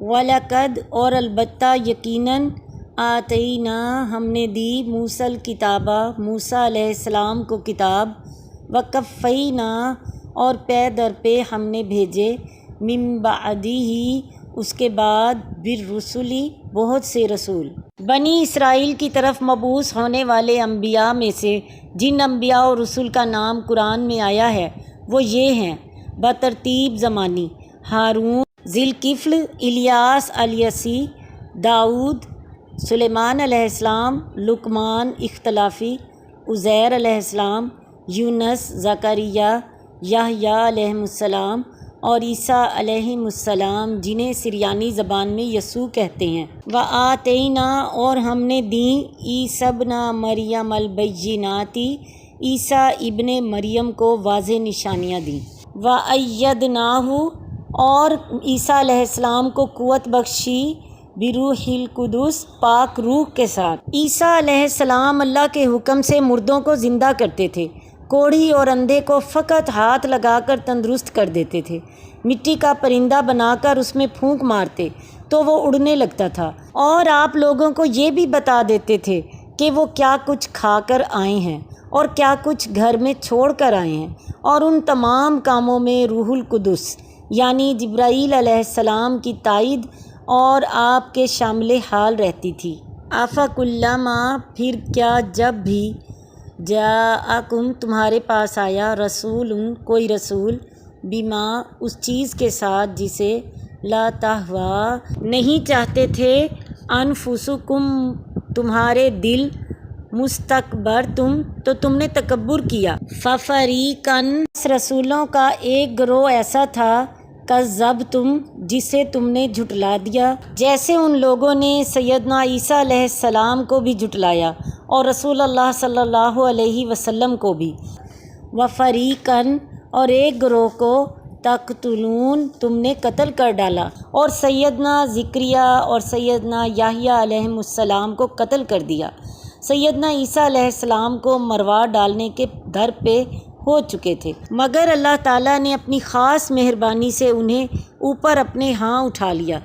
وَلَقَدْ اور البتہ یقیناً آتینا ہم نے دی موسیٰ الکتابہ موسیٰ علیہ السلام کو کتاب، وقفینا اور پے در پہ ہم نے بھیجے، من بعدہ اس کے بعد، بالرسل بہت سے رسول، بنی اسرائیل کی طرف مبعوث ہونے والے انبیاء میں سے جن انبیاء اور رسول کا نام قرآن میں آیا ہے وہ یہ ہیں بترتیب زمانی: ہارون، ذی الکفل، الیاس، الیسی، داؤد، سلیمان علیہ السلام، لقمان اختلافی، عزیر علیہ السلام، یونس، زکریا، یحییٰ علیہ السلام اور عیسیٰ علیہ السلام جنہیں سریانی زبان میں یسوع کہتے ہیں۔ وَآتَيْنَا اور ہم نے دیں عیسیٰ ابن مریم البینات عیسیٰ ابن مریم کو واضح نشانیاں دیں۔ وَأَيَّدْنَاهُ اور عیسیٰ علیہ السلام کو قوت بخشی، بروح القدس پاک روح کے ساتھ۔ عیسیٰ علیہ السلام اللہ کے حکم سے مردوں کو زندہ کرتے تھے، کوڑھی اور اندھے کو فقط ہاتھ لگا کر تندرست کر دیتے تھے، مٹی کا پرندہ بنا کر اس میں پھونک مارتے تو وہ اڑنے لگتا تھا، اور آپ لوگوں کو یہ بھی بتا دیتے تھے کہ وہ کیا کچھ کھا کر آئے ہیں اور کیا کچھ گھر میں چھوڑ کر آئے ہیں، اور ان تمام کاموں میں روح القدس یعنی جبرائیل علیہ السلام کی تائید اور آپ کے شامل حال رہتی تھی۔ افکلما پھر کیا جب بھی جاءکم تمہارے پاس آیا رسول کوئی رسول، بما اس چیز کے ساتھ جسے لا تہویٰ نہیں چاہتے تھے انفسکم تمہارے دل، مستکبرتم تو تم نے تکبر کیا، ففریقاً رسولوں کا ایک گروہ ایسا تھا، کذبتم جسے تم نے جھٹلا دیا، جیسے ان لوگوں نے سیدنا عیسیٰ علیہ السلام کو بھی جھٹلایا اور رسول اللہ صلی اللہ علیہ وسلم کو بھی، وفریقاً اور ایک گروہ کو تقتلون تم نے قتل کر ڈالا، اور سیدنا زکریا اور سیدنا یحییٰ علیہ السلام کو قتل کر دیا، سیدنا عیسیٰ علیہ السلام کو مروا ڈالنے کے در پہ ہو چکے تھے، مگر اللہ تعالیٰ نے اپنی خاص مہربانی سے انہیں اوپر اپنے ہاں اٹھا لیا۔